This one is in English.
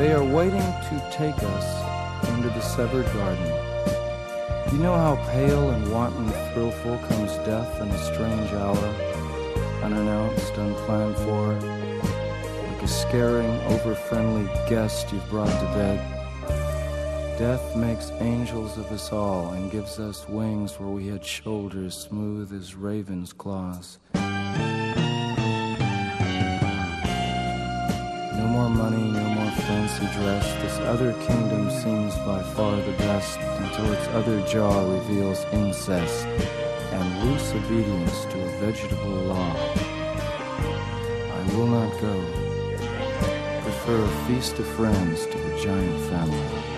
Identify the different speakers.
Speaker 1: They are waiting to take us into the severed garden. You know how pale and wanton thrillful comes death in a strange hour, unannounced, unplanned for, like a scaring, over-friendly guest you've brought to bed. Death makes angels of us all and gives us wings where we had shoulders smooth as ravens' claws. No more money, no more fancy dress. This other kingdom seems by far the best, until its other jaw reveals incest and loose obedience to a vegetable law. I will not go. Prefer a feast of friends to a giant family.